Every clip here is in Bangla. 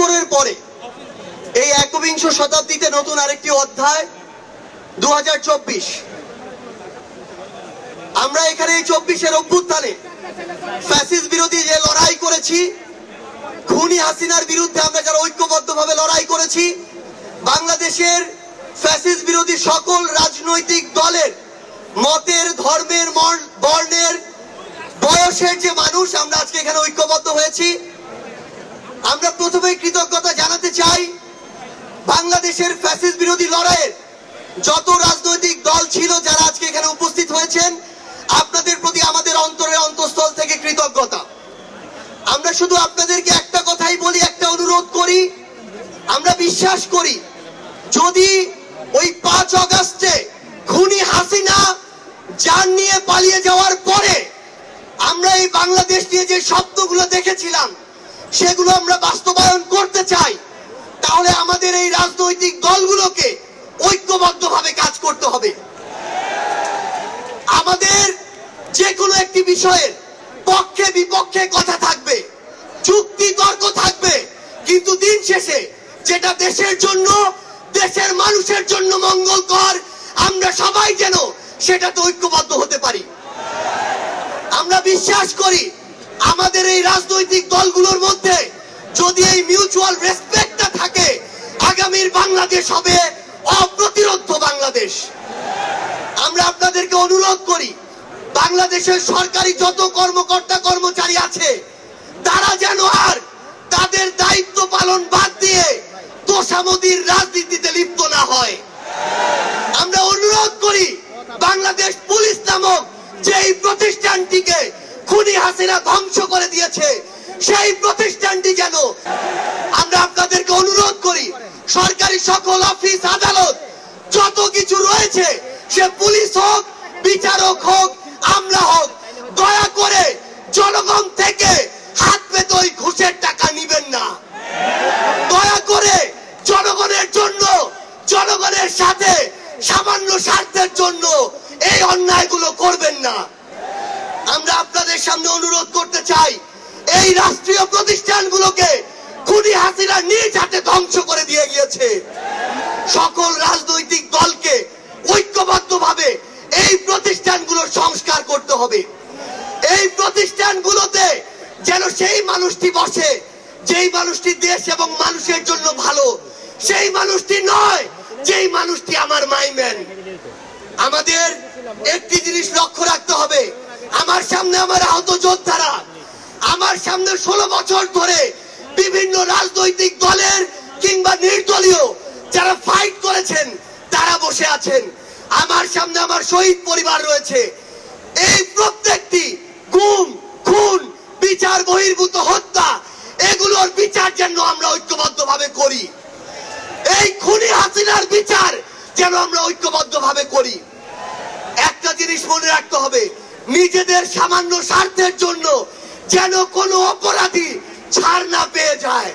বছরের পরে এই একবিংশ শতাব্দীতে নতুন আরেকটি অধ্যায় 2024। আমরা এখানে এই 24-এর অভ্যুত্থানে ফ্যাসিস্ট বিরোধী যে লড়াই করেছি, খুনি হাসিনার বিরুদ্ধে আমরা যারা ঐক্যবদ্ধভাবে লড়াই করেছি, বাংলাদেশের ফ্যাসিস্ট বিরোধী সকল রাজনৈতিক দলের মতের, ধর্মের, বর্ণের, বয়সের যে মানুষ আমরা আজকে এখানে ঐক্যবদ্ধ হয়েছি, আমরা প্রথমে কৃতজ্ঞতা জানাতে চাই বাংলাদেশের ফ্যাসিস্ট বিরোধী লড়াইয়ের যত রাজনৈতিক দল ছিল যারা আজকে এখানে উপস্থিত হয়েছেন, আপনাদের প্রতি আমাদের অন্তরের অন্তঃস্থল থেকে কৃতজ্ঞতা। আমরা শুধু আপনাদেরকে একটা কথাই বলি, একটা অনুরোধ করি, আমরা বিশ্বাস করি যদি ওই 5 আগস্টে খুনি হাসিনা জান নিয়ে পালিয়ে যাওয়ার পরে আমরা এই বাংলাদেশ নিয়ে যে স্বপ্নগুলো দেখেছিলাম সেগুলো আমরা বাস্তবায়ন করতে চাই, তাহলে আমাদের এই রাজনৈতিক দলগুলোকে ঐক্যবদ্ধভাবে কাজ করতে হবে। আমাদের যে কোনো একটি বিষয়ের পক্ষে বিপক্ষে কথা থাকবে, যুক্তি তর্ক থাকবে, কিন্তু দিন শেষে যেটা দেশের জন্য, দেশের মানুষের জন্য মঙ্গলকর, আমরা সবাই যেন সেটাতে ঐক্যবদ্ধ হতে পারি। আমরা বিশ্বাস করি আমাদের এই রাজনৈতিক দলগুলোর মধ্যে যদি এই মিউচুয়াল রেসপেক্টটা থাকে, আগামীর বাংলাদেশ হবে অপ্রতিরোধ্য বাংলাদেশ। আমরা আপনাদেরকে অনুরোধ করি বাংলাদেশের সরকারি যত কর্মকর্তা কর্মচারী আছে তারা যেন আর তাদের দায়িত্ব পালন বাদ দিয়ে তোষামোদির রাজনীতিতে লিপ্ত না হয়। আমরা অনুরোধ করি বাংলাদেশ পুলিশ নামক যেই প্রতিষ্ঠানটিকে খুনি হাসিনা ধ্বংস করে দিয়েছে সেই প্রতিষ্ঠানটি যেন, আমরা আপনাদেরকে অনুরোধ করি সরকারি সকল অফিস আদালত যত কিছু রয়েছে, সে পুলিশ হোক, বিচারক হোক, আমলা হোক, দয়া করে জনগণ থেকে হাত পেতে ওই ঘুষের টাকা নিবেন না। দয়া করে জনগণের জন্য, জনগণের সাথে সামান্য স্বার্থের জন্য এই অন্যায়গুলো করবেন না। আমরা আপনাদের সামনে অনুরোধ করতে চাই এই রাষ্ট্রীয় প্রতিষ্ঠানগুলোকে খুনি হাসিনা নিজ হাতে ধ্বংস করে দিয়ে গিয়েছে। সকল রাজনৈতিক দলকে ঐক্যবদ্ধভাবে এই প্রতিষ্ঠানগুলোর সংস্কার করতে হবে। এই প্রতিষ্ঠানগুলোতে যেন সেই মানুষটি বসে যেই মানুষটি দেশ এবং মানুষের জন্য ভালো, সেই মানুষটি নয় যেই মানুষটি আমার মাইম্যান। আমাদের একটি জিনিস লক্ষ্য রাখতে হবে, আমার সামনে আমার আহত যোদ্ধারা, আমার সামনে 16 বছর ধরে বিভিন্ন রাজনৈতিক দলের কিংবা নির্দলীয় যারা ফাইট করেছেন তারা বসে আছেন, আমার সামনে আমার শহীদ পরিবার রয়েছে। এই প্রত্যেকটি গুম, খুন, বিচার বহির্ভূত হত্যা, এগুলোর বিচার যেন আমরা ঐক্যবদ্ধভাবে করি। এই খুনি হাসিনার বিচার যেন আমরা ঐক্যবদ্ধভাবে করি। একটা জিনিস মনে রাখতে হবে, নিজেদের সামান্য স্বার্থের জন্য যেন কোনো অপরাধী ছাড় না পেয়ে যায়।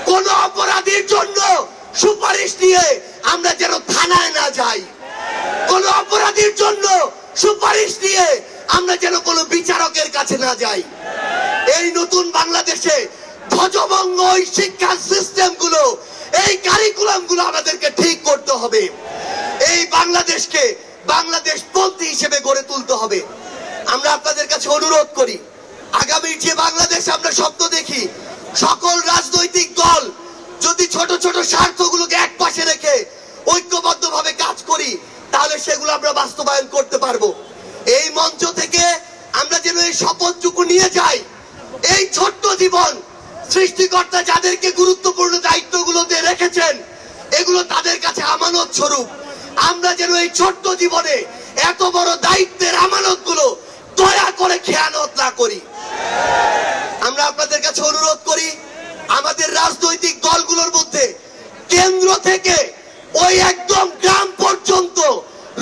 কোন অপরাধীর জন্য সুপারিশ নিয়ে আমরা যেন থানায় না যাই। কোন অপরাধীর জন্য সুপারিশ নিয়ে আমরা যেন কোনো বিচারকের কাছে না যাই। এই নতুন বাংলাদেশে ধ্বজভঙ্গ শিক্ষার সিস্টেম গুলো, এই কারিকুলাম গুলো আমাদেরকে ঠিক করতে হবে। এই বাংলাদেশকে বাংলাদেশ পন্থী হিসেবে গড়ে তুলতে হবে। আমরা আপনাদের কাছে অনুরোধ করি, আগামীর যে বাংলাদেশ আমরা স্বপ্ন দেখি, সকল রাজনৈতিক দল যদি ছোট ছোট স্বার্থগুলোকে এক পাশে রেখে ঐক্যবদ্ধভাবে কাজ করি, তাহলে সেগুলো আমরা বাস্তবায়ন করতে পারবো। এই মঞ্চ থেকে আমরা যেন এই শপথটুকু নিয়ে যাই, এই ছোট্ট জীবন সৃষ্টিকর্তা যাদেরকে গুরুত্বপূর্ণ দায়িত্বগুলোতে রেখেছেন, এগুলো তাদের কাছে আমানত স্বরূপ। আমরা যেন এই ছোট্ট জীবনে এত বড় দায়িত্বের আমানত গুলো দয়া করে খেয়ানত না করি। আমরা আপনাদের কাছে অনুরোধ করি, আমাদের রাজনৈতিক দলগুলোর মধ্যে কেন্দ্র থেকে ওই একদম গ্রাম পর্যন্ত,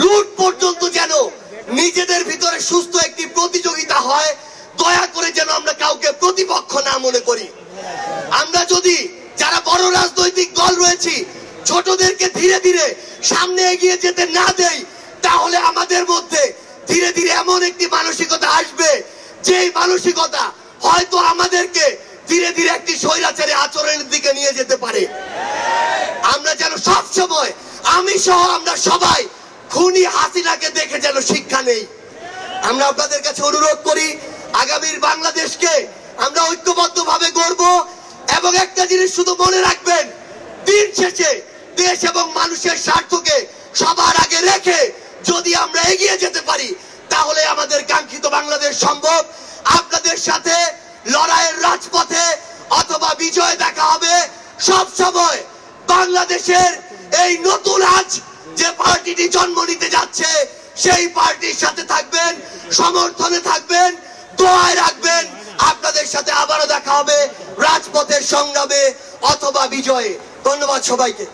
রুট পর্যন্ত যেন নিজেদের ভিতরে সুস্থ একটি প্রতিযোগিতা হয়। দয়া করে যেন আমরা কাউকে প্রতিপক্ষ না মনে করি। আমরা যদি যারা বড় রাজনৈতিক দল রয়েছি ছোটদেরকে ধীরে ধীরে সামনে এগিয়ে যেতে না দেই, তাহলে আমাদের মধ্যে ধীরে ধীরে এমন একটি মানসিকতা আসবে, যেই মানসিকতা হয়তো আমাদেরকে ধীরে ধীরে একটি স্বৈরাচারী আচরণের দিকে নিয়ে যেতে পারে। আমরা যেন সব সময়, আমি সহ আমরা সবাই খুনি হাসিনাকে দেখে যেন শিক্ষা নেই। আমরা আপনাদের কাছে অনুরোধ করি, আগামীর বাংলাদেশকে আমরা ঐক্যবদ্ধভাবে গড়ব। এবং একটা জিনিস শুধু মনে রাখবেন, দিন শেষে দেশ এবং মানুষের স্বার্থকে সবার আগে রেখে যদি আমরা এগিয়ে যেতে পারি, তাহলে আমাদের কাঙ্ক্ষিত বাংলাদেশ সম্ভব। আপনাদের সাথে লড়াইয়ের রাজপথে অথবা বিজয় দেখা হবে। সব সময় বাংলাদেশের এই নতুন আজ যে পার্টিটি জন্ম নিতে যাচ্ছে, সেই পার্টির সাথে থাকবেন, সমর্থনে থাকবেন, দোয়ায় রাখবেন। আপনাদের সাথে আবারও দেখা হবে রাজপথের সংগ্রামে অথবা বিজয়ে। ধন্যবাদ সবাইকে।